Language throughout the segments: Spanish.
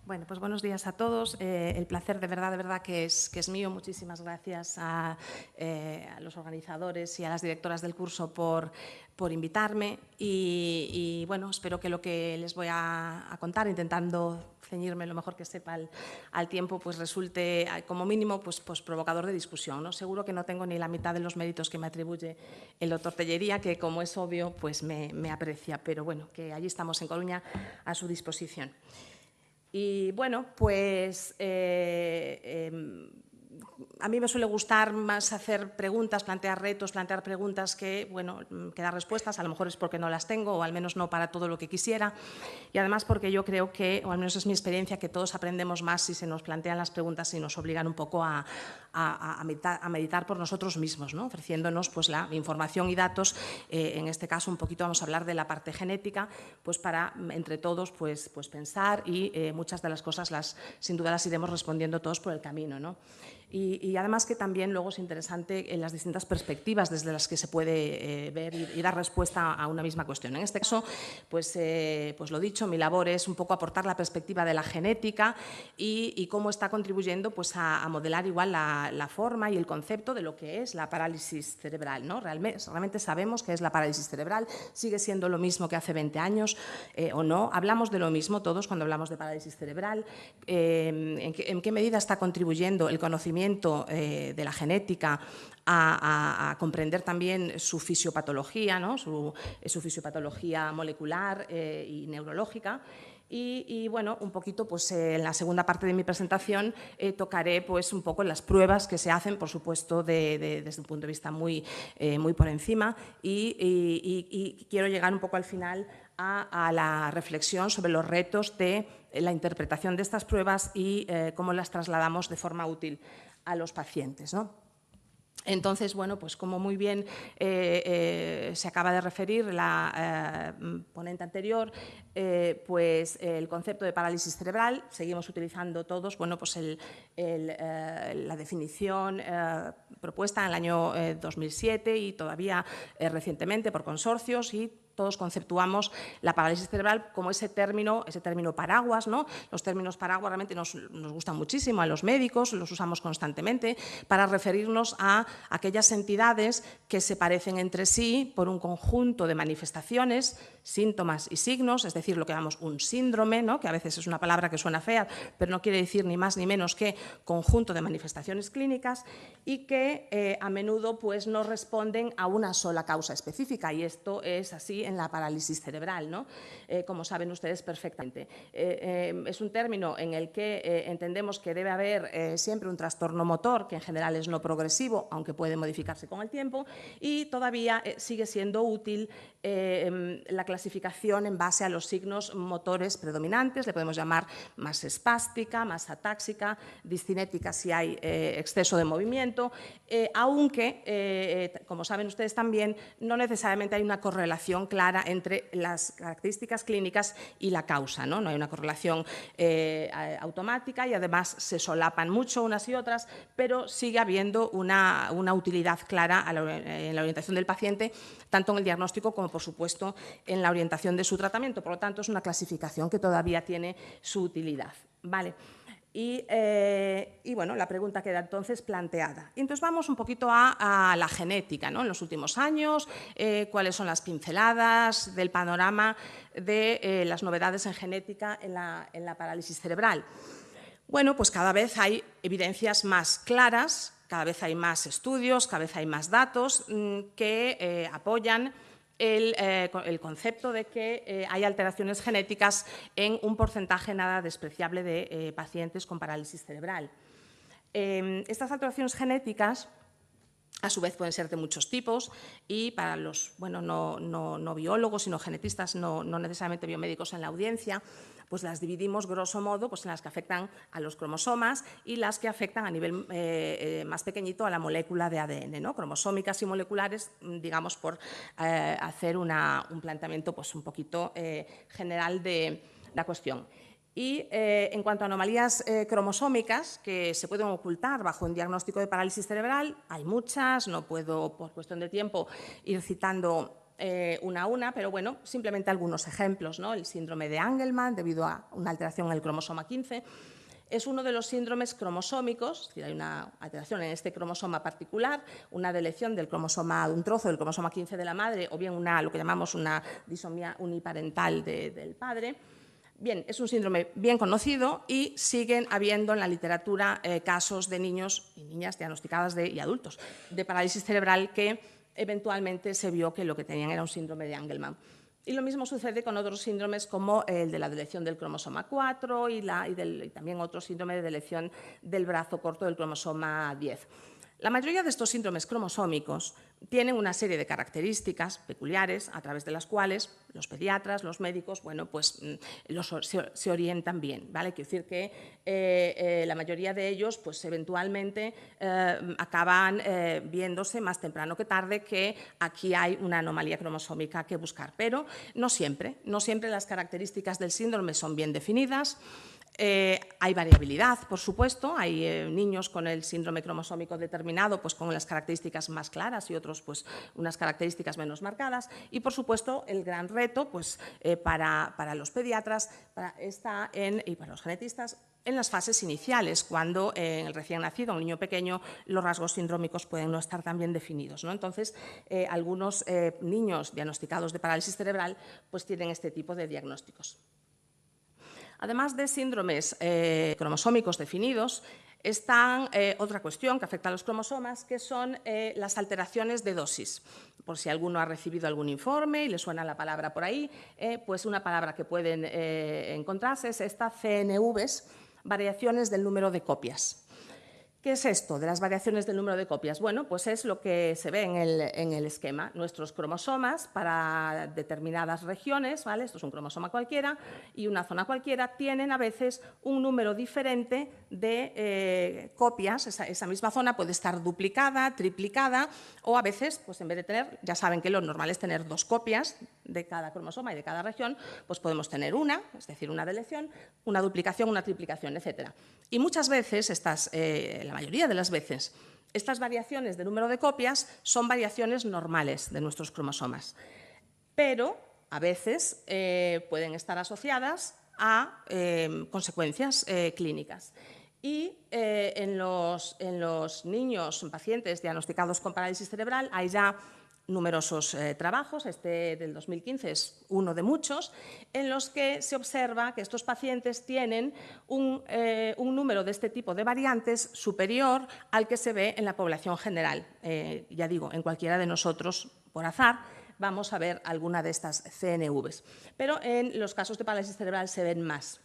Bueno, pues buenos días a todos. El placer de verdad que es mío. Muchísimas gracias a los organizadores y a las directoras del curso por invitarme. Y bueno, espero que lo que les voy a contar, intentando ceñirme lo mejor que sepa al tiempo, pues resulte como mínimo pues provocador de discusión, ¿no? Seguro que no tengo ni la mitad de los méritos que me atribuye el doctor Tellería, que como es obvio, pues me aprecia. Pero bueno, que allí estamos en Coruña a su disposición. Y bueno, pues a mí me suele gustar más hacer preguntas, plantear retos, plantear preguntas que dar respuestas. A lo mejor es porque no las tengo, o al menos no para todo lo que quisiera. Y además porque yo creo que, o al menos es mi experiencia, que todos aprendemos más si se nos plantean las preguntas y nos obligan un poco a meditar por nosotros mismos, ¿no? Ofreciéndonos pues, la información y datos. En este caso, un poquito vamos a hablar de la parte genética, pues para entre todos pues pensar y muchas de las cosas sin duda las iremos respondiendo todos por el camino, ¿no? Y además que también luego es interesante en las distintas perspectivas desde las que se puede ver y dar respuesta a una misma cuestión. En este caso, pues lo dicho, mi labor es un poco aportar la perspectiva de la genética y cómo está contribuyendo pues, a modelar igual la forma y el concepto de lo que es la parálisis cerebral, ¿no? Realmente sabemos qué es la parálisis cerebral, sigue siendo lo mismo que hace 20 años o no, hablamos de lo mismo todos cuando hablamos de parálisis cerebral, en qué medida está contribuyendo el conocimiento de la genética a comprender también su fisiopatología, ¿no? su fisiopatología molecular y neurológica. Y bueno, un poquito pues, en la segunda parte de mi presentación tocaré pues, un poco las pruebas que se hacen, por supuesto, desde un punto de vista muy por encima y quiero llegar un poco al final a la reflexión sobre los retos de la interpretación de estas pruebas y cómo las trasladamos de forma útil a los pacientes, ¿no? Entonces, bueno, pues como muy bien se acaba de referir la ponente anterior, pues el concepto de parálisis cerebral, seguimos utilizando todos, bueno, pues la definición propuesta en el año 2007 y todavía recientemente por consorcios y todos conceptuamos la parálisis cerebral como ese término paraguas, ¿no? Los términos paraguas realmente nos gustan muchísimo a los médicos, los usamos constantemente para referirnos a aquellas entidades que se parecen entre sí por un conjunto de manifestaciones, síntomas y signos, es decir, lo que llamamos un síndrome, ¿no? Que a veces es una palabra que suena fea, pero no quiere decir ni más ni menos que conjunto de manifestaciones clínicas y que a menudo pues, no responden a una sola causa específica, y esto es así en la parálisis cerebral, ¿no? Como saben ustedes perfectamente. Es un término en el que entendemos que debe haber siempre un trastorno motor, que en general es no progresivo, aunque puede modificarse con el tiempo, y todavía sigue siendo útil la clasificación en base a los signos motores predominantes, le podemos llamar más espástica, más atáxica, discinética si hay exceso de movimiento, aunque, como saben ustedes también, no necesariamente hay una correlación clara entre las características clínicas y la causa, ¿no? No hay una correlación automática y además se solapan mucho unas y otras, pero sigue habiendo una utilidad clara en la orientación del paciente, tanto en el diagnóstico como, por supuesto, en la orientación de su tratamiento. Por lo tanto, es una clasificación que todavía tiene su utilidad. ¿Vale? Y bueno, la pregunta queda entonces planteada. Y entonces vamos un poquito a la genética, ¿no? En los últimos años, cuáles son las pinceladas del panorama de las novedades en genética en la parálisis cerebral. Bueno, pues cada vez hay evidencias más claras, cada vez hay más estudios, cada vez hay más datos que apoyan el concepto de que hay alteraciones genéticas en un porcentaje nada despreciable de pacientes con parálisis cerebral. Estas alteraciones genéticas, a su vez, pueden ser de muchos tipos y para los no biólogos, sino genetistas, no necesariamente biomédicos en la audiencia, pues las dividimos grosso modo pues en las que afectan a los cromosomas y las que afectan a nivel más pequeñito a la molécula de ADN, ¿no? Cromosómicas y moleculares, digamos, por hacer un planteamiento pues, un poquito general de la cuestión. Y en cuanto a anomalías cromosómicas que se pueden ocultar bajo un diagnóstico de parálisis cerebral, hay muchas, no puedo por cuestión de tiempo ir citando una a una, pero bueno, simplemente algunos ejemplos, ¿no? El síndrome de Angelman, debido a una alteración en el cromosoma 15, es uno de los síndromes cromosómicos, es decir, hay una alteración en este cromosoma particular, una deleción del cromosoma, de un trozo del cromosoma 15 de la madre, o bien lo que llamamos una disomía uniparental del padre. Bien, es un síndrome bien conocido y siguen habiendo en la literatura casos de niños y niñas diagnosticadas y adultos de parálisis cerebral que eventualmente se vio que lo que tenían era un síndrome de Angelman. Y lo mismo sucede con otros síndromes como el de la deleción del cromosoma 4 y también otro síndrome de deleción del brazo corto del cromosoma 10. La mayoría de estos síndromes cromosómicos tienen una serie de características peculiares a través de las cuales los pediatras, los médicos, bueno, pues se orientan bien, ¿vale? Quiero decir que la mayoría de ellos, pues eventualmente acaban viéndose más temprano que tarde que aquí hay una anomalía cromosómica que buscar, pero no siempre las características del síndrome son bien definidas. Hay variabilidad, por supuesto, hay niños con el síndrome cromosómico determinado pues con las características más claras y otros pues unas características menos marcadas y por supuesto el gran reto pues, para los pediatras y para los genetistas en las fases iniciales, cuando en el recién nacido, un niño pequeño, los rasgos sindrómicos pueden no estar tan bien definidos, ¿no? Entonces, algunos niños diagnosticados de parálisis cerebral pues tienen este tipo de diagnósticos. Además de síndromes cromosómicos definidos, está otra cuestión que afecta a los cromosomas, que son las alteraciones de dosis. Por si alguno ha recibido algún informe y le suena la palabra por ahí, pues una palabra que pueden encontrarse es esta CNVs, variaciones del número de copias. ¿Qué es esto de las variaciones del número de copias? Bueno, pues es lo que se ve en el esquema. Nuestros cromosomas para determinadas regiones, ¿vale? Esto es un cromosoma cualquiera y una zona cualquiera, tienen a veces un número diferente de copias. Esa misma zona puede estar duplicada, triplicada o a veces, pues en vez de tener, ya saben que lo normal es tener 2 copias de cada cromosoma y de cada región, pues podemos tener una, es decir, una deleción, una duplicación, una triplicación, etc. Y muchas veces la mayoría de las veces, estas variaciones de número de copias son variaciones normales de nuestros cromosomas, pero a veces pueden estar asociadas a consecuencias clínicas. Y en los niños, pacientes diagnosticados con parálisis cerebral, hay ya numerosos trabajos, este del 2015 es uno de muchos, en los que se observa que estos pacientes tienen un número de este tipo de variantes superior al que se ve en la población general. Ya digo, en cualquiera de nosotros, por azar, vamos a ver alguna de estas CNVs. Pero en los casos de parálisis cerebral se ven más.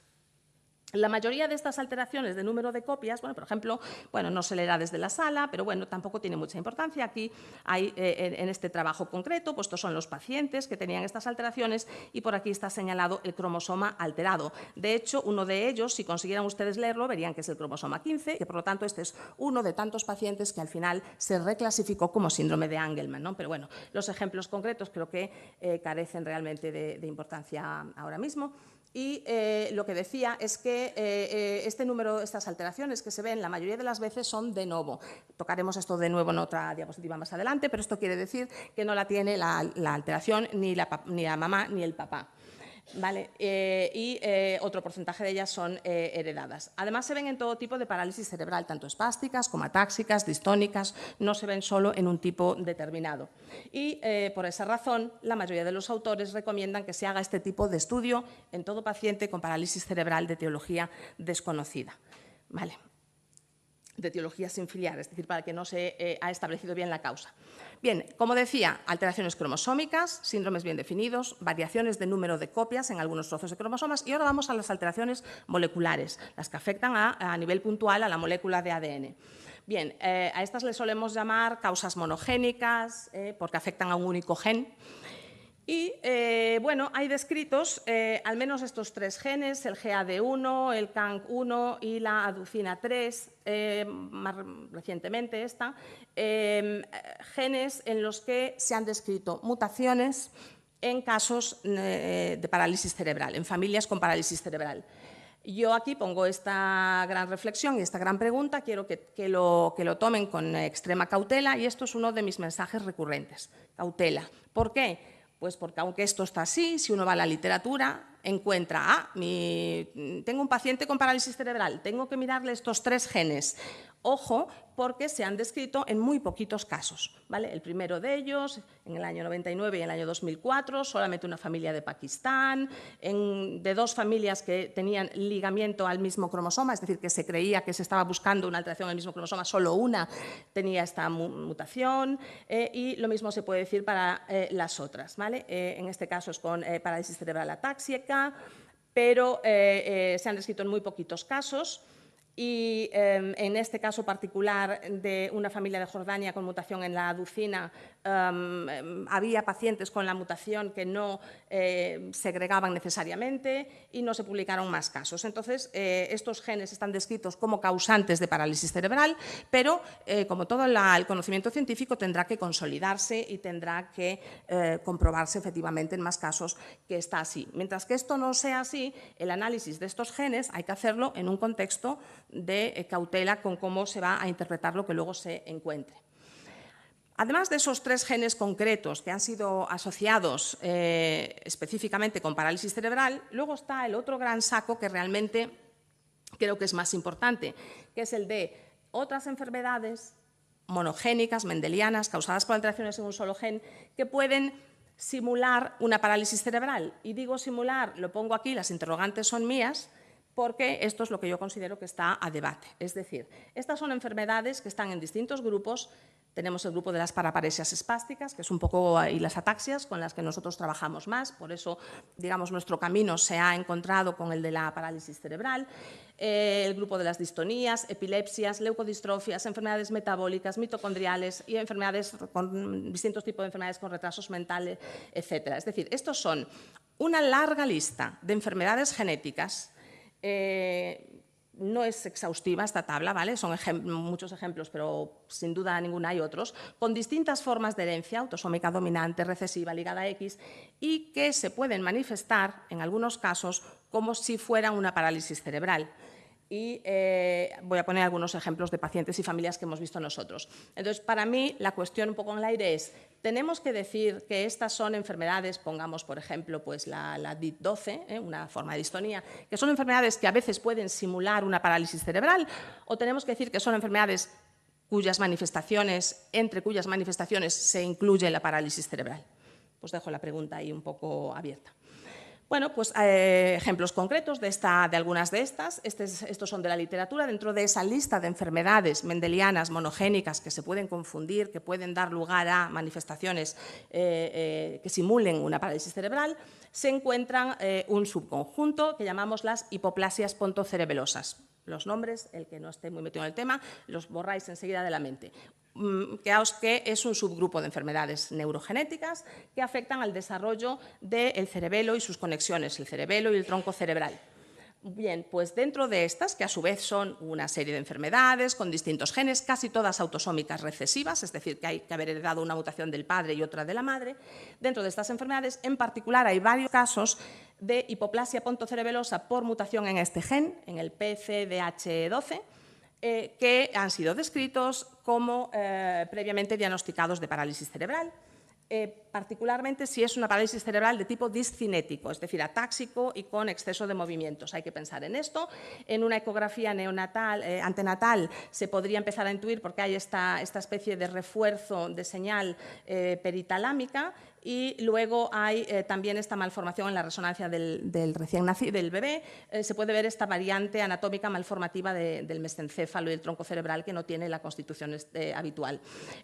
La mayoría de estas alteraciones de número de copias, bueno, por ejemplo, no se leerá desde la sala, pero bueno, tampoco tiene mucha importancia. Aquí hay, en este trabajo concreto, pues estos son los pacientes que tenían estas alteraciones y por aquí está señalado el cromosoma alterado. De hecho, uno de ellos, si consiguieran ustedes leerlo, verían que es el cromosoma 15, que por lo tanto este es uno de tantos pacientes que al final se reclasificó como síndrome de Angelman, ¿no? Pero bueno, los ejemplos concretos creo que carecen realmente de importancia ahora mismo. Y lo que decía es que este número, estas alteraciones que se ven la mayoría de las veces son de novo. Tocaremos esto de nuevo en otra diapositiva más adelante, pero esto quiere decir que no la tiene la alteración ni la mamá ni el papá. ¿Vale? Otro porcentaje de ellas son heredadas. Además, se ven en todo tipo de parálisis cerebral, tanto espásticas como atáxicas, distónicas, no se ven solo en un tipo determinado. Y por esa razón, la mayoría de los autores recomiendan que se haga este tipo de estudio en todo paciente con parálisis cerebral de etiología desconocida. ¿Vale? De etiología sin filiar, es decir, para que no se ha establecido bien la causa. Bien, como decía, alteraciones cromosómicas, síndromes bien definidos, variaciones de número de copias en algunos trozos de cromosomas y ahora vamos a las alteraciones moleculares, las que afectan a nivel puntual a la molécula de ADN. Bien, a estas les solemos llamar causas monogénicas porque afectan a un único gen. Y hay descritos al menos estos 3 genes, el GAD1, el CANC1 y la aducina 3, más recientemente genes en los que se han descrito mutaciones en casos de parálisis cerebral, en familias con parálisis cerebral. Yo aquí pongo esta gran reflexión y esta gran pregunta, quiero que lo tomen con extrema cautela y esto es uno de mis mensajes recurrentes, cautela. ¿Por qué? Pues porque aunque esto está así, si uno va a la literatura, encuentra, tengo un paciente con parálisis cerebral, tengo que mirarle estos 3 genes. Ojo, porque se han descrito en muy poquitos casos, ¿vale? El primero de ellos, en el año 99 y en el año 2004, solamente una familia de Pakistán, de 2 familias que tenían ligamiento al mismo cromosoma, es decir, que se creía que se estaba buscando una alteración al mismo cromosoma, solo una tenía esta mutación, y lo mismo se puede decir para las otras, ¿vale? En este caso es con parálisis cerebral atáxica, pero se han descrito en muy poquitos casos. Y en este caso particular de una familia de Jordania con mutación en la aducina, había pacientes con la mutación que no segregaban necesariamente y no se publicaron más casos. Entonces, estos genes están descritos como causantes de parálisis cerebral, pero como todo el conocimiento científico tendrá que consolidarse y tendrá que comprobarse efectivamente en más casos que está así. Mientras que esto no sea así, el análisis de estos genes hay que hacerlo en un contexto de cautela con cómo se va a interpretar lo que luego se encuentre. Además de esos 3 genes concretos que han sido asociados específicamente con parálisis cerebral, luego está el otro gran saco que realmente creo que es más importante, que es el de otras enfermedades monogénicas, mendelianas, causadas por alteraciones en un solo gen, que pueden simular una parálisis cerebral. Y digo simular, lo pongo aquí, las interrogantes son mías, porque esto es lo que yo considero que está a debate. Es decir, estas son enfermedades que están en distintos grupos. Tenemos el grupo de las paraparesias espásticas, que es un poco, y las ataxias, con las que nosotros trabajamos más. Por eso, digamos, nuestro camino se ha encontrado con el de la parálisis cerebral. El grupo de las distonías, epilepsias, leucodistrofias, enfermedades metabólicas, mitocondriales y enfermedades con distintos tipos de enfermedades con retrasos mentales, etc. Es decir, estos son una larga lista de enfermedades genéticas. No es exhaustiva esta tabla, ¿vale? Son muchos ejemplos, pero sin duda ninguna hay otros, con distintas formas de herencia, autosómica dominante, recesiva, ligada a X, y que se pueden manifestar, en algunos casos, como si fuera una parálisis cerebral. Y voy a poner algunos ejemplos de pacientes y familias que hemos visto nosotros. Entonces, para mí, la cuestión un poco en el aire es, tenemos que decir que estas son enfermedades, pongamos, por ejemplo, pues la DIT12, una forma de distonía, que son enfermedades que a veces pueden simular una parálisis cerebral, o tenemos que decir que son enfermedades entre cuyas manifestaciones se incluye la parálisis cerebral. Pues dejo la pregunta ahí un poco abierta. Bueno, pues ejemplos concretos de algunas de estas. Estos son de la literatura. Dentro de esa lista de enfermedades mendelianas monogénicas que se pueden confundir, que pueden dar lugar a manifestaciones que simulen una parálisis cerebral, se encuentran un subconjunto que llamamos las hipoplasias pontocerebelosas. Los nombres, el que no esté muy metido en el tema, los borráis enseguida de la mente. Que es un subgrupo de enfermedades neurogenéticas que afectan al desarrollo del cerebelo y sus conexiones, el cerebelo y el tronco cerebral. Bien, pues dentro de estas, que a su vez son una serie de enfermedades con distintos genes, casi todas autosómicas recesivas, es decir, que hay que haber heredado una mutación del padre y otra de la madre, dentro de estas enfermedades, en particular, hay varios casos de hipoplasia pontocerebelosa por mutación en este gen, en el PCDH12, que han sido descritos como previamente diagnosticados de parálisis cerebral, particularmente si es una parálisis cerebral de tipo discinético, es decir, atáxico y con exceso de movimientos. Hay que pensar en esto. En una ecografía antenatal se podría empezar a intuir porque hay esta especie de refuerzo de señal peritalámica, y luego hay también esta malformación en la resonancia del recién nacido, del bebé. Se puede ver esta variante anatómica malformativa del mesencéfalo y el tronco cerebral que no tiene la constitución habitual.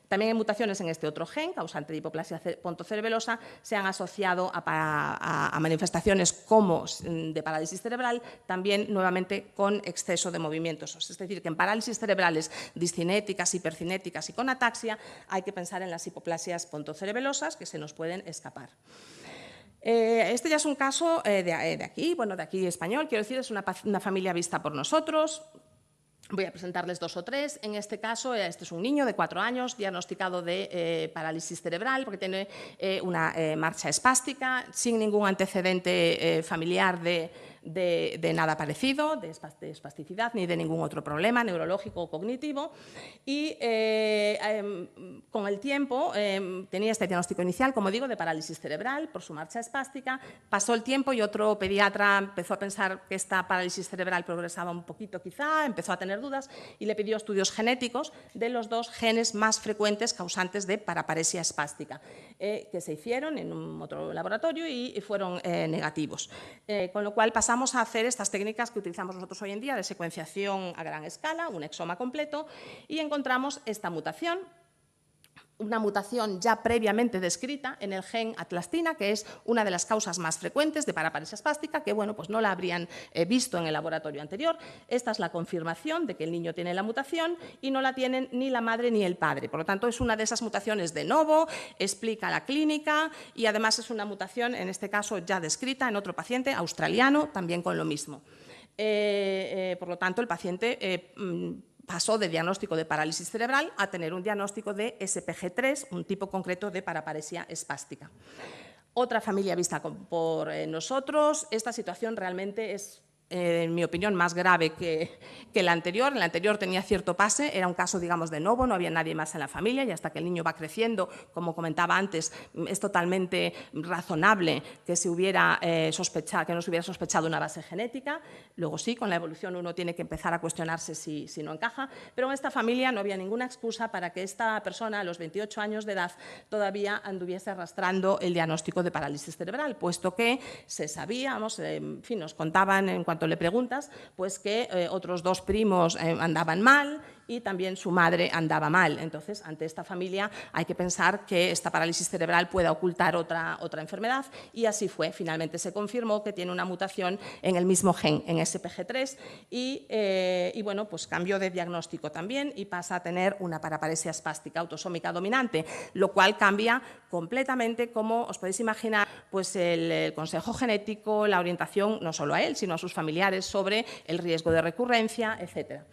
También hay mutaciones en este otro gen, causante de hipoplasia pontocerebelosa, se han asociado a manifestaciones como de parálisis cerebral, también nuevamente con exceso de movimientos. Es decir, que en parálisis cerebrales discinéticas, hipercinéticas y con ataxia hay que pensar en las hipoplasias pontocerebelosas que se nos pueden escapar. Este ya es un caso de aquí español, quiero decir, es una familia vista por nosotros. Voy a presentarles 2 o 3. En este caso, este es un niño de 4 años diagnosticado de parálisis cerebral porque tiene una marcha espástica, sin ningún antecedente familiar de de nada parecido, de espasticidad, ni de ningún otro problema neurológico o cognitivo. Y con el tiempo tenía este diagnóstico inicial, como digo, de parálisis cerebral por su marcha espástica. Pasó el tiempo y otro pediatra empezó a pensar que esta parálisis cerebral progresaba un poquito quizá, empezó a tener dudas y le pidió estudios genéticos de los 2 genes más frecuentes causantes de paraparesia espástica, que se hicieron en un otro laboratorio y fueron negativos. Con lo cual pasamos a hacer estas técnicas que utilizamos nosotros hoy en día de secuenciación a gran escala, un exoma completo, y encontramos esta mutación, una mutación ya previamente descrita en el gen atlastina, que es una de las causas más frecuentes de paraparesia espástica, que bueno, pues no la habrían visto en el laboratorio anterior. Esta es la confirmación de que el niño tiene la mutación y no la tienen ni la madre ni el padre. Por lo tanto, es una de esas mutaciones de novo, explica la clínica y además es una mutación, en este caso ya descrita en otro paciente australiano, también con lo mismo. Por lo tanto, el paciente pasó de diagnóstico de parálisis cerebral a tener un diagnóstico de SPG3, un tipo concreto de paraparesia espástica. Otra familia vista por nosotros, esta situación realmente es, en mi opinión, más grave que la anterior. En la anterior tenía cierto pase, era un caso, digamos, de novo, no había nadie más en la familia y hasta que el niño va creciendo, como comentaba antes, es totalmente razonable que, se hubiera sospechado, que no se hubiera sospechado una base genética. Luego sí, con la evolución uno tiene que empezar a cuestionarse si no encaja, pero en esta familia no había ninguna excusa para que esta persona a los 28 años de edad todavía anduviese arrastrando el diagnóstico de parálisis cerebral, puesto que se sabía, en fin, nos contaban en cuanto le preguntas, pues que otros 2 primos andaban mal y también su madre andaba mal. Entonces, ante esta familia hay que pensar que esta parálisis cerebral pueda ocultar otra enfermedad y así fue. Finalmente se confirmó que tiene una mutación en el mismo gen, en SPG3 y bueno, pues cambió de diagnóstico también y pasa a tener una paraparesia espástica autosómica dominante, lo cual cambia completamente, como os podéis imaginar, pues el consejo genético, la orientación, no solo a él, sino a sus familiares sobre el riesgo de recurrencia, etcétera.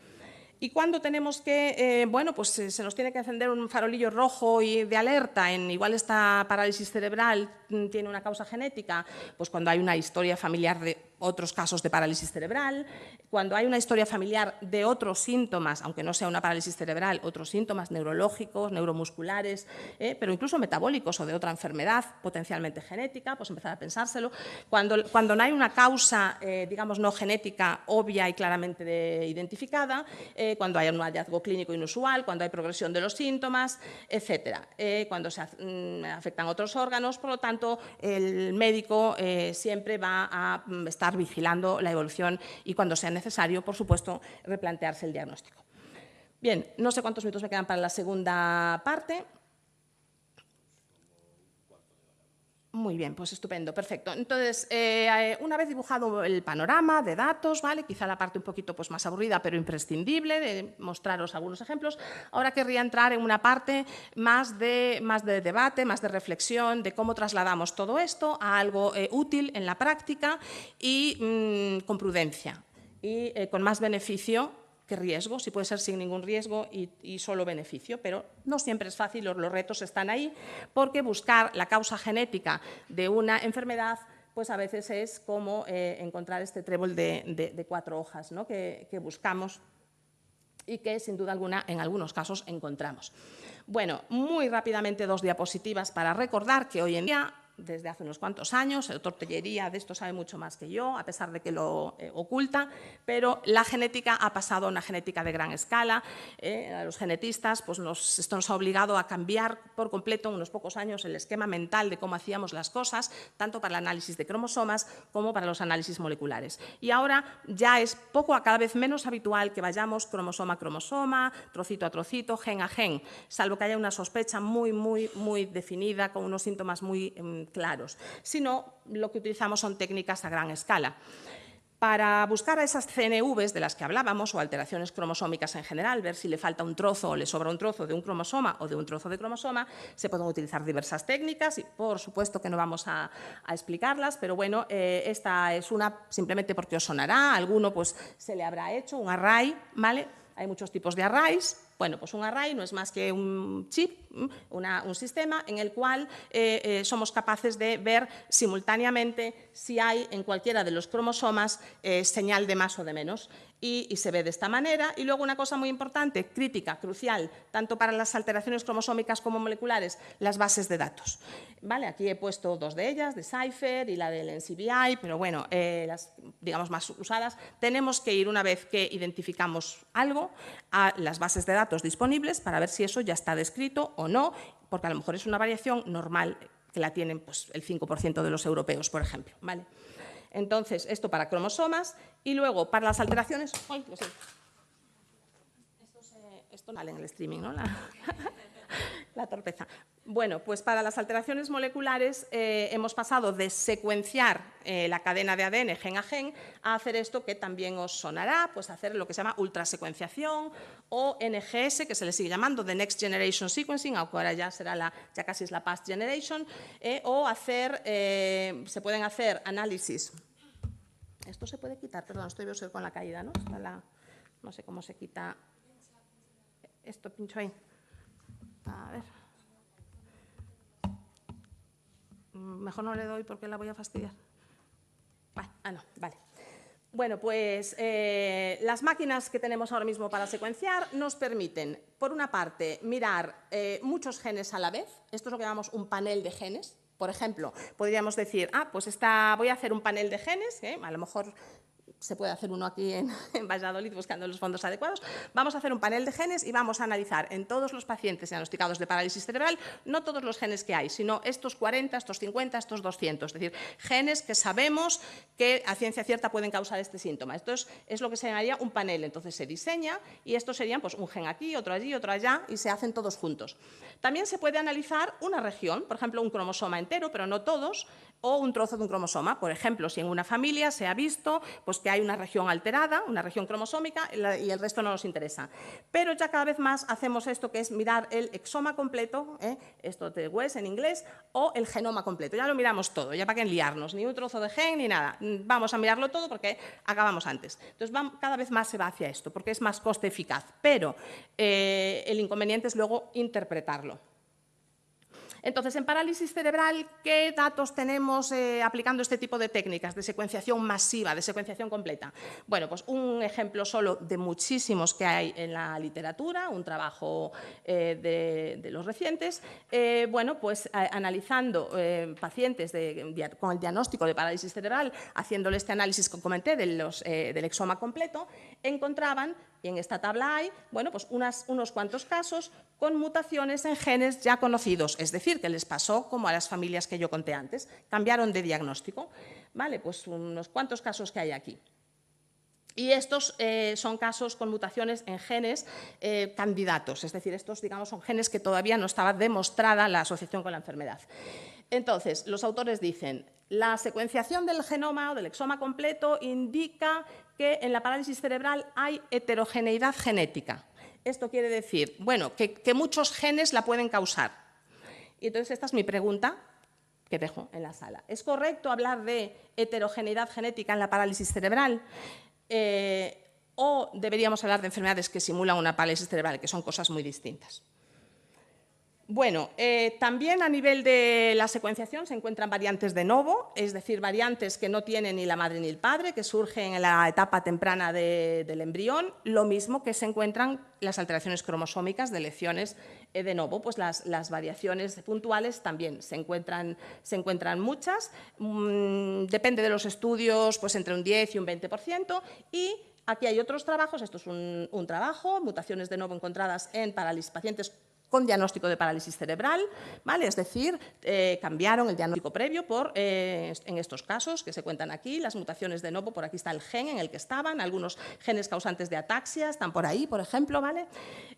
Y cuando tenemos que, bueno, pues se nos tiene que encender un farolillo rojo y de alerta en igual esta parálisis cerebral tiene una causa genética, pues cuando hay una historia familiar de otros casos de parálisis cerebral, cuando hay una historia familiar de otros síntomas, aunque no sea una parálisis cerebral, otros síntomas neurológicos, neuromusculares, pero incluso metabólicos o de otra enfermedad potencialmente genética, pues empezar a pensárselo. Cuando no hay una causa, digamos, no genética obvia y claramente identificada, cuando hay un hallazgo clínico inusual, cuando hay progresión de los síntomas, etcétera. Cuando se afectan otros órganos, por lo tanto, el médico siempre va a estar vigilando la evolución y, cuando sea necesario, por supuesto, replantearse el diagnóstico. Bien, no sé cuántos minutos me quedan para la segunda parte. Muy bien, pues estupendo, perfecto. Entonces, una vez dibujado el panorama de datos, ¿vale? Quizá la parte un poquito pues, más aburrida, pero imprescindible, de mostraros algunos ejemplos, ahora querría entrar en una parte más de debate, más de reflexión, de cómo trasladamos todo esto a algo útil en la práctica y con prudencia y con más beneficio que riesgo, si puede ser sin ningún riesgo y solo beneficio, pero no siempre es fácil, los retos están ahí, porque buscar la causa genética de una enfermedad pues a veces es como encontrar este trébol de 4 hojas, ¿no? que buscamos y que sin duda alguna en algunos casos encontramos. Bueno, muy rápidamente 2 diapositivas para recordar que hoy en día, desde hace unos cuantos años, el doctor Tellería de esto sabe mucho más que yo, a pesar de que lo oculta, pero la genética ha pasado a una genética de gran escala. A los genetistas pues esto nos ha obligado a cambiar por completo en unos pocos años el esquema mental de cómo hacíamos las cosas, tanto para el análisis de cromosomas como para los análisis moleculares. Y ahora ya es cada vez menos habitual que vayamos cromosoma a cromosoma, trocito a trocito, gen a gen, salvo que haya una sospecha muy definida, con unos síntomas muy claros, sino lo que utilizamos son técnicas a gran escala. Para buscar a esas CNVs de las que hablábamos, o alteraciones cromosómicas en general, ver si le falta un trozo o le sobra un trozo de un cromosoma o de un trozo de cromosoma, se pueden utilizar diversas técnicas y, por supuesto, que no vamos a explicarlas, pero bueno, esta es una simplemente porque os sonará, a alguno pues se le habrá hecho un array, ¿vale? Hay muchos tipos de arrays. Bueno, pues un array no es más que un chip, un sistema en el cual somos capaces de ver simultáneamente si hay en cualquiera de los cromosomas señal de más o de menos. Y se ve de esta manera. Y luego una cosa muy importante, crítica, crucial, tanto para las alteraciones cromosómicas como moleculares, las bases de datos. ¿Vale? Aquí he puesto dos de ellas, de Cypher y la del NCBI, pero bueno, las digamos más usadas. Tenemos que ir, una vez que identificamos algo, a las bases de datos disponibles para ver si eso ya está descrito o no, porque a lo mejor es una variación normal que la tienen pues, el 5% de los europeos, por ejemplo. ¿Vale? Entonces, esto para cromosomas y luego para las alteraciones... ¡Ay, lo siento! Esto no vale en el streaming, ¿no? La torpeza. Bueno, pues para las alteraciones moleculares hemos pasado de secuenciar la cadena de ADN gen a gen a hacer esto que también os sonará, pues hacer lo que se llama ultrasecuenciación o NGS, que se le sigue llamando The Next Generation Sequencing, aunque ahora ya será ya casi es la Past Generation, o hacer, se pueden hacer análisis. Esto se puede quitar, perdón, estoy con la caída, ¿no? No sé cómo se quita. Esto pincho ahí. A ver. Mejor no le doy porque la voy a fastidiar. No, vale. Bueno, pues las máquinas que tenemos ahora mismo para secuenciar nos permiten, por una parte, mirar muchos genes a la vez. Esto es lo que llamamos un panel de genes. Por ejemplo, podríamos decir, pues voy a hacer un panel de genes, a lo mejor se puede hacer uno aquí en Valladolid buscando los fondos adecuados. Vamos a hacer un panel de genes y vamos a analizar en todos los pacientes diagnosticados de parálisis cerebral, no todos los genes que hay, sino estos 40, estos 50, estos 200, es decir, genes que sabemos que a ciencia cierta pueden causar este síntoma. Esto es lo que se llamaría un panel. Entonces se diseña y estos serían pues, un gen aquí, otro allí, otro allá y se hacen todos juntos. También se puede analizar una región, por ejemplo, un cromosoma entero, pero no todos, o un trozo de un cromosoma. Por ejemplo, si en una familia se ha visto pues, que hay una región alterada, una región cromosómica, y el resto no nos interesa. Pero ya cada vez más hacemos esto, que es mirar el exoma completo, esto de West en inglés, o el genoma completo. Ya lo miramos todo, ya para qué liarnos, ni un trozo de gen ni nada. Vamos a mirarlo todo porque acabamos antes. Entonces, cada vez más se va hacia esto, porque es más coste eficaz. Pero el inconveniente es luego interpretarlo. Entonces, en parálisis cerebral, ¿qué datos tenemos aplicando este tipo de técnicas de secuenciación masiva, de secuenciación completa? Bueno, pues un ejemplo solo de muchísimos que hay en la literatura, un trabajo de los recientes, bueno, pues analizando pacientes con el diagnóstico de parálisis cerebral, haciéndole este análisis que comenté del exoma completo, encontraban, y en esta tabla hay, bueno, pues unos cuantos casos con mutaciones en genes ya conocidos, es decir, que les pasó como a las familias que yo conté antes, cambiaron de diagnóstico. Vale, pues unos cuantos casos que hay aquí. Y estos son casos con mutaciones en genes candidatos, es decir, estos digamos, son genes que todavía no estaba demostrada la asociación con la enfermedad. Entonces, los autores dicen, la secuenciación del genoma o del exoma completo indica que en la parálisis cerebral hay heterogeneidad genética. Esto quiere decir, bueno, que muchos genes la pueden causar. Y entonces esta es mi pregunta que dejo en la sala. ¿Es correcto hablar de heterogeneidad genética en la parálisis cerebral? ¿O deberíamos hablar de enfermedades que simulan una parálisis cerebral, que son cosas muy distintas? Bueno, también a nivel de la secuenciación se encuentran variantes de novo, es decir, variantes que no tienen ni la madre ni el padre, que surgen en la etapa temprana del embrión, lo mismo que se encuentran las alteraciones cromosómicas de lecciones de novo, pues las variaciones puntuales también se encuentran muchas, depende de los estudios, pues entre un 10 y un 20%, y aquí hay otros trabajos, esto es un trabajo, mutaciones de novo encontradas en pacientes con diagnóstico de parálisis cerebral, ¿vale? Es decir, cambiaron el diagnóstico previo por, en estos casos que se cuentan aquí, las mutaciones de novo, por aquí está el gen en el que estaban, algunos genes causantes de ataxia están por ahí, por ejemplo, ¿vale?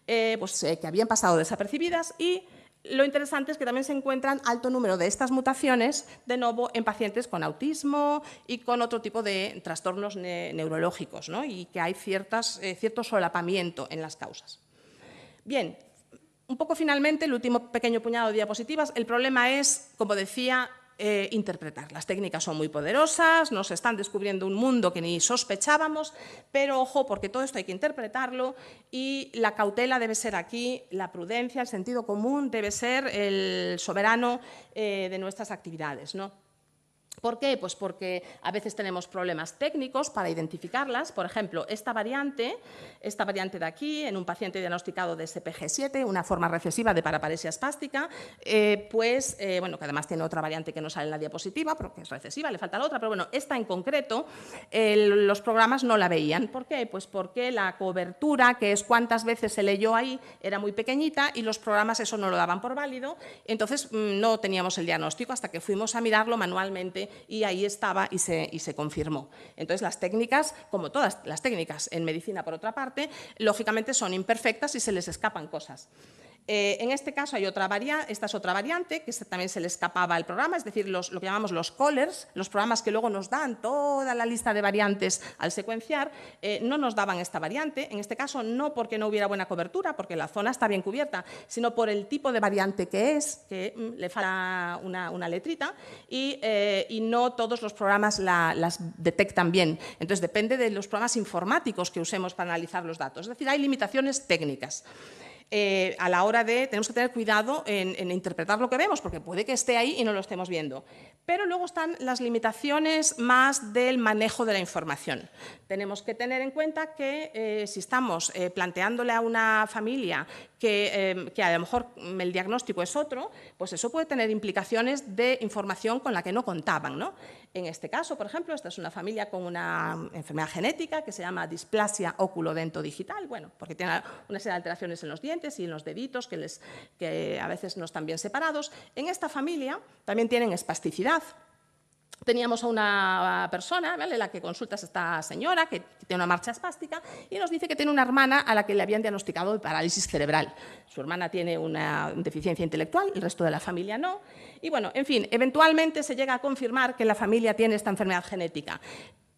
Que habían pasado desapercibidas y lo interesante es que también se encuentran alto número de estas mutaciones de novo en pacientes con autismo y con otro tipo de trastornos neurológicos, ¿no? Y que hay cierto solapamiento en las causas. Bien. Un poco finalmente, el último pequeño puñado de diapositivas, el problema es, como decía, interpretar. Las técnicas son muy poderosas, nos están descubriendo un mundo que ni sospechábamos, pero ojo, porque todo esto hay que interpretarlo y la cautela debe ser aquí, la prudencia, el sentido común debe ser el soberano de nuestras actividades, ¿no? ¿Por qué? Pues porque a veces tenemos problemas técnicos para identificarlas. Por ejemplo, esta variante de aquí, en un paciente diagnosticado de SPG7, una forma recesiva de paraparesia espástica, bueno, que además tiene otra variante que no sale en la diapositiva, porque es recesiva, le falta la otra, pero bueno, esta en concreto, los programas no la veían. ¿Por qué? Pues porque la cobertura, que es cuántas veces se leyó ahí, era muy pequeñita y los programas eso no lo daban por válido, entonces no teníamos el diagnóstico hasta que fuimos a mirarlo manualmente y ahí estaba y se confirmó. Entonces, las técnicas, como todas las técnicas en medicina, por otra parte, lógicamente son imperfectas y se les escapan cosas. En este caso hay otra variante, esta es otra variante, que también se le escapaba al programa, es decir, lo que llamamos los callers, los programas que luego nos dan toda la lista de variantes al secuenciar, no nos daban esta variante, en este caso no porque no hubiera buena cobertura, porque la zona está bien cubierta, sino por el tipo de variante que es, que le falta una letrita, y no todos los programas las detectan bien. Entonces, depende de los programas informáticos que usemos para analizar los datos. Es decir, hay limitaciones técnicas. A la hora tenemos que tener cuidado en interpretar lo que vemos, porque puede que esté ahí y no lo estemos viendo. Pero luego están las limitaciones más del manejo de la información. Tenemos que tener en cuenta que si estamos planteándole a una familia que a lo mejor el diagnóstico es otro, pues eso puede tener implicaciones de información con la que no contaban, ¿no? En este caso, por ejemplo, esta es una familia con una enfermedad genética que se llama displasia óculo-dento-digital, bueno, porque tiene una serie de alteraciones en los dientes y en los deditos que a veces no están bien separados. En esta familia también tienen espasticidad. Teníamos a una persona, ¿vale?, la que consulta es esta señora, que tiene una marcha espástica, y nos dice que tiene una hermana a la que le habían diagnosticado de parálisis cerebral. Su hermana tiene una deficiencia intelectual, el resto de la familia no. Y bueno, en fin, eventualmente se llega a confirmar que la familia tiene esta enfermedad genética.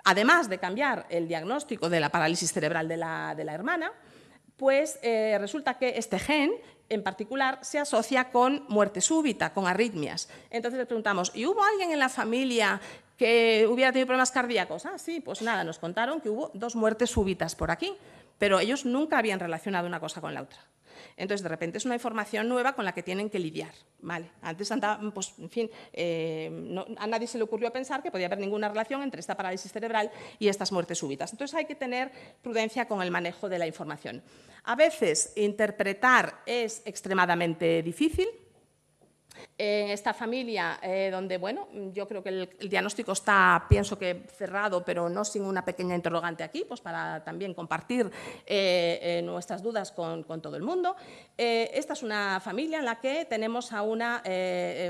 Además de cambiar el diagnóstico de la parálisis cerebral de la hermana, pues resulta que este gen en particular se asocia con muerte súbita, con arritmias. Entonces le preguntamos, ¿y hubo alguien en la familia que hubiera tenido problemas cardíacos? Ah, sí, pues nada, nos contaron que hubo 2 muertes súbitas por aquí, pero ellos nunca habían relacionado una cosa con la otra. Entonces, de repente es una información nueva con la que tienen que lidiar. ¿Vale? Antes andaban, pues, en fin, a nadie se le ocurrió pensar que podía haber ninguna relación entre esta parálisis cerebral y estas muertes súbitas. Entonces, hay que tener prudencia con el manejo de la información. A veces, interpretar es extremadamente difícil. En esta familia, donde, bueno, yo creo que el diagnóstico está, pienso que cerrado, pero no sin una pequeña interrogante aquí, pues para también compartir nuestras dudas con todo el mundo. Esta es una familia en la que tenemos a una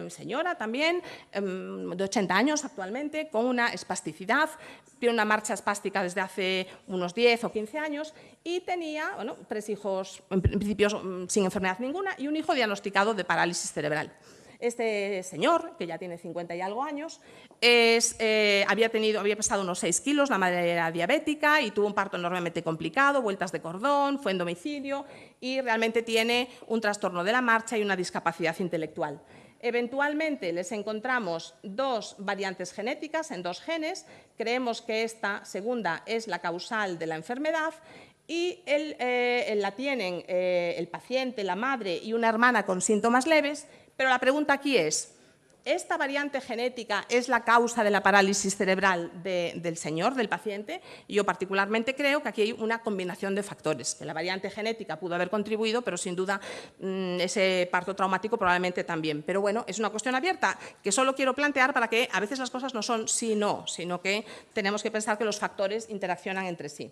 señora también, de 80 años actualmente, con una espasticidad, tiene una marcha espástica desde hace unos 10 o 15 años y tenía, bueno, 3 hijos, en principio sin enfermedad ninguna, y un hijo diagnosticado de parálisis cerebral. Este señor, que ya tiene 50 y algo años, había pesado unos 6 kilos, la madre era diabética y tuvo un parto enormemente complicado, vueltas de cordón, fue en domicilio y realmente tiene un trastorno de la marcha y una discapacidad intelectual. Eventualmente les encontramos 2 variantes genéticas en 2 genes, creemos que esta segunda es la causal de la enfermedad y la tienen el paciente, la madre y una hermana con síntomas leves. Pero la pregunta aquí es, ¿esta variante genética es la causa de la parálisis cerebral del señor, del paciente? Yo particularmente creo que aquí hay una combinación de factores, que la variante genética pudo haber contribuido, pero sin duda ese parto traumático probablemente también. Pero bueno, es una cuestión abierta que solo quiero plantear para que a veces las cosas no son sí-no, sino que tenemos que pensar que los factores interaccionan entre sí.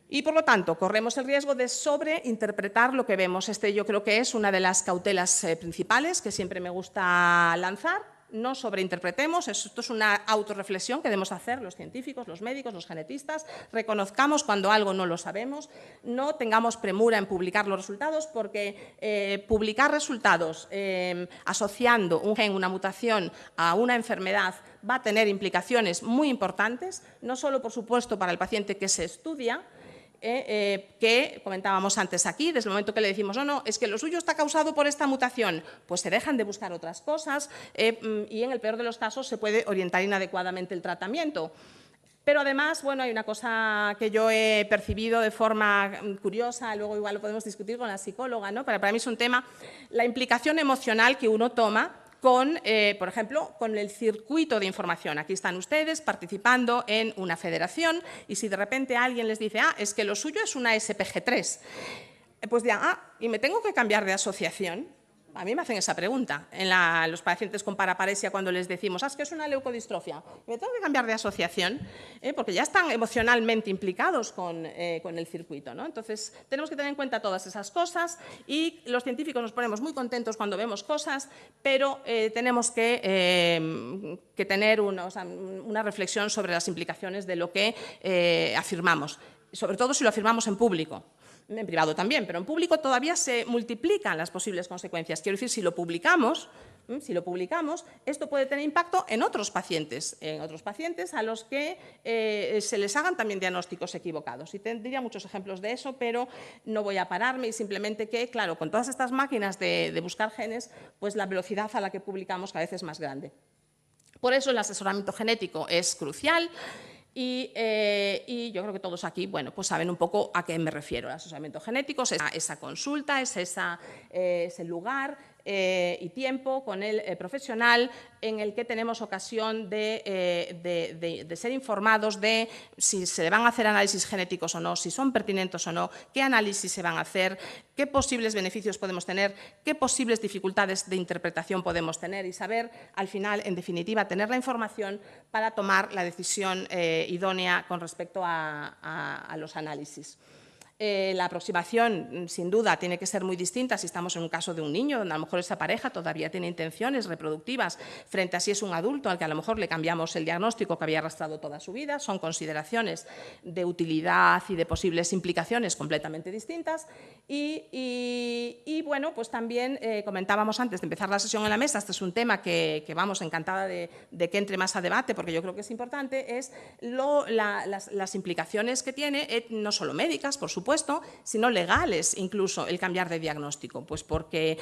Y, por lo tanto, corremos el riesgo de sobreinterpretar lo que vemos. Yo creo que es una de las cautelas principales que siempre me gusta lanzar. No sobreinterpretemos, esto es una autorreflexión que debemos hacer los científicos, los médicos, los genetistas. Reconozcamos cuando algo no lo sabemos, no tengamos premura en publicar los resultados, porque publicar resultados asociando un gen, una mutación a una enfermedad va a tener implicaciones muy importantes, no solo, por supuesto, para el paciente que se estudia, que comentábamos antes aquí, desde el momento que le decimos no, es que lo suyo está causado por esta mutación, pues se dejan de buscar otras cosas y en el peor de los casos se puede orientar inadecuadamente el tratamiento. Pero además, bueno, hay una cosa que yo he percibido de forma curiosa, luego igual lo podemos discutir con la psicóloga, ¿no? Pero para mí es un tema, la implicación emocional que uno toma con, por ejemplo, con el circuito de información. Aquí están ustedes participando en una federación y si de repente alguien les dice, es que lo suyo es una SPG3, pues dirán, ¿y me tengo que cambiar de asociación? A mí me hacen esa pregunta en los pacientes con paraparesia cuando les decimos, es que es una leucodistrofia, ¿me tengo que cambiar de asociación? Porque ya están emocionalmente implicados con el circuito, ¿no? Entonces, tenemos que tener en cuenta todas esas cosas y los científicos nos ponemos muy contentos cuando vemos cosas, pero tenemos que tener una reflexión sobre las implicaciones de lo que afirmamos, sobre todo si lo afirmamos en público. En privado también, pero en público todavía se multiplican las posibles consecuencias. Quiero decir, si lo publicamos, esto puede tener impacto en otros pacientes a los que se les hagan también diagnósticos equivocados. Y tendría muchos ejemplos de eso, pero no voy a pararme y simplemente que, claro, con todas estas máquinas de buscar genes, pues la velocidad a la que publicamos cada vez es más grande. Por eso el asesoramiento genético es crucial. Y yo creo que todos aquí, bueno, pues saben un poco a qué me refiero. El asesoramiento genético es esa consulta, es ese lugar y tiempo con el profesional en el que tenemos ocasión de ser informados de si se van a hacer análisis genéticos o no, si son pertinentes o no, qué análisis se van a hacer, qué posibles beneficios podemos tener, qué posibles dificultades de interpretación podemos tener y saber, al final, en definitiva, tener la información para tomar la decisión idónea con respecto a los análisis. La aproximación, sin duda, tiene que ser muy distinta si estamos en un caso de un niño, donde a lo mejor esa pareja todavía tiene intenciones reproductivas, frente a si es un adulto al que a lo mejor le cambiamos el diagnóstico que había arrastrado toda su vida. Son consideraciones de utilidad y de posibles implicaciones completamente distintas. Y bueno, pues también comentábamos antes de empezar la sesión en la mesa, este es un tema que vamos, encantada de que entre más a debate, porque yo creo que es importante, es las implicaciones que tiene, no solo médicas, por supuesto, sino legales incluso el cambiar de diagnóstico, pues porque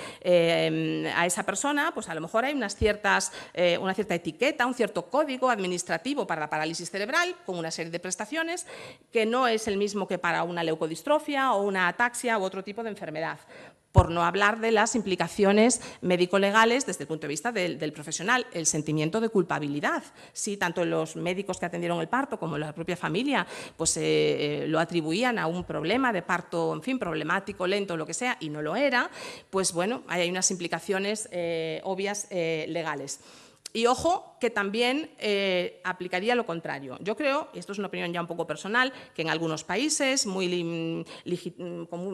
a esa persona pues a lo mejor hay una cierta etiqueta, un cierto código administrativo para la parálisis cerebral con una serie de prestaciones que no es el mismo que para una leucodistrofia o una ataxia u otro tipo de enfermedad. Por no hablar de las implicaciones médico-legales desde el punto de vista del profesional, el sentimiento de culpabilidad. Si tanto los médicos que atendieron el parto como la propia familia pues, lo atribuían a un problema de parto, en fin, problemático, lento, lo que sea, y no lo era, pues bueno, hay unas implicaciones obvias legales. Y ojo, que también aplicaría lo contrario. Yo creo, y esto es una opinión ya un poco personal, que en algunos países, donde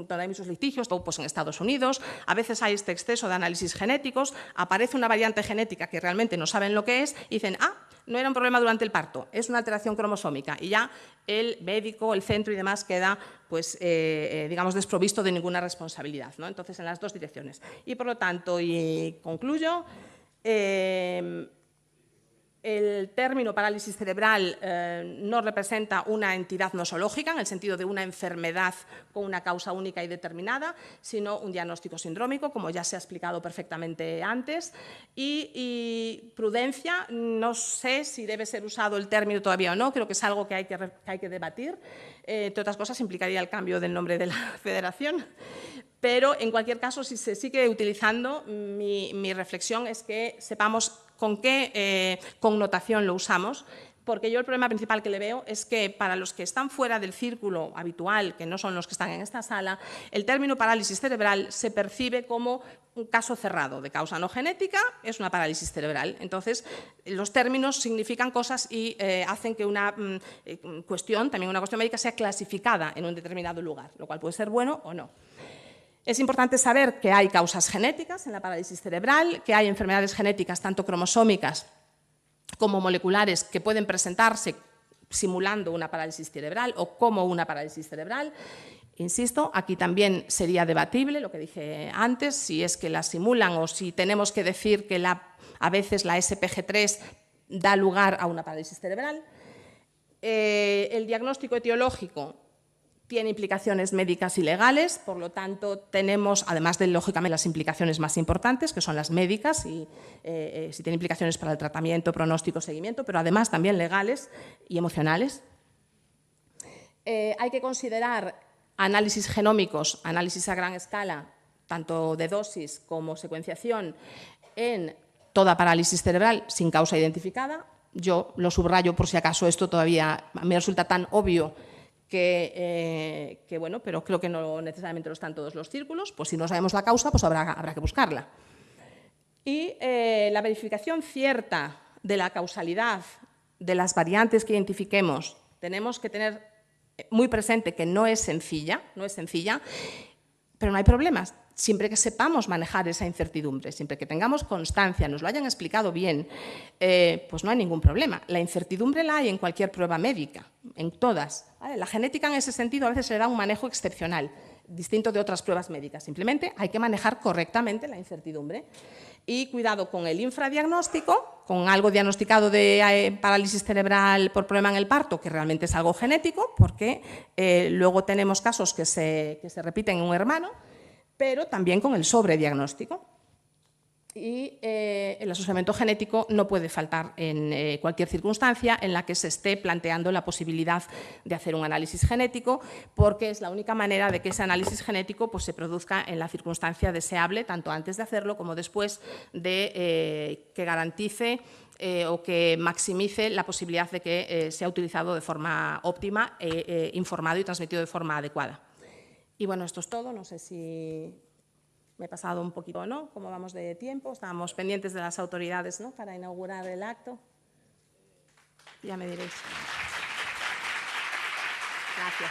hay muchos litigios, pues en Estados Unidos, a veces hay este exceso de análisis genéticos, aparece una variante genética que realmente no saben lo que es, y dicen, no era un problema durante el parto, es una alteración cromosómica, y ya el médico, el centro y demás queda, pues, digamos, desprovisto de ninguna responsabilidad, ¿no? Entonces, en las dos direcciones. Y, por lo tanto, y concluyo, el término parálisis cerebral no representa una entidad nosológica en el sentido de una enfermedad con una causa única y determinada, sino un diagnóstico sindrómico, como ya se ha explicado perfectamente antes. Y prudencia, no sé si debe ser usado el término todavía o no, creo que es algo que hay que debatir. Entre otras cosas, implicaría el cambio del nombre de la federación. Pero, en cualquier caso, si se sigue utilizando, mi reflexión es que sepamos con qué connotación lo usamos, porque yo el problema principal que le veo es que para los que están fuera del círculo habitual, que no son los que están en esta sala, el término parálisis cerebral se percibe como un caso cerrado de causa no genética, es una parálisis cerebral. Entonces, los términos significan cosas y hacen que una cuestión, también una cuestión médica, sea clasificada en un determinado lugar, lo cual puede ser bueno o no. Es importante saber que hay causas genéticas en la parálisis cerebral, que hay enfermedades genéticas tanto cromosómicas como moleculares que pueden presentarse simulando una parálisis cerebral o como una parálisis cerebral. Insisto, aquí también sería debatible lo que dije antes, si es que la simulan o si tenemos que decir que a veces la SPG3 da lugar a una parálisis cerebral. El diagnóstico etiológico tiene implicaciones médicas y legales, por lo tanto, tenemos, además de, lógicamente, las implicaciones más importantes, que son las médicas, y si tiene implicaciones para el tratamiento, pronóstico, seguimiento, pero además también legales y emocionales. Hay que considerar análisis genómicos, análisis a gran escala, tanto de dosis como secuenciación, en toda parálisis cerebral sin causa identificada. Yo lo subrayo por si acaso esto todavía me resulta tan obvio que bueno, pero creo que no necesariamente lo están todos los círculos. Pues si no sabemos la causa, pues habrá que buscarla. Y la verificación cierta de la causalidad de las variantes que identifiquemos, tenemos que tener muy presente que no es sencilla, pero no hay problemas. Siempre que sepamos manejar esa incertidumbre, siempre que tengamos constancia, nos lo hayan explicado bien, pues no hay ningún problema. La incertidumbre la hay en cualquier prueba médica, en todas. ¿Vale? La genética en ese sentido a veces se le da un manejo excepcional, distinto de otras pruebas médicas. Simplemente hay que manejar correctamente la incertidumbre. Y cuidado con el infradiagnóstico, con algo diagnosticado de parálisis cerebral por problema en el parto, que realmente es algo genético, porque luego tenemos casos que se repiten en un hermano, pero también con el sobrediagnóstico. Y el asociamiento genético no puede faltar en cualquier circunstancia en la que se esté planteando la posibilidad de hacer un análisis genético, porque es la única manera de que ese análisis genético pues, se produzca en la circunstancia deseable, tanto antes de hacerlo como después, de que garantice o que maximice la posibilidad de que sea utilizado de forma óptima, informado y transmitido de forma adecuada. Y bueno, esto es todo. No sé si me he pasado un poquito, ¿no? ¿Cómo vamos de tiempo? Estábamos pendientes de las autoridades, ¿no?, para inaugurar el acto. Ya me diréis. Gracias.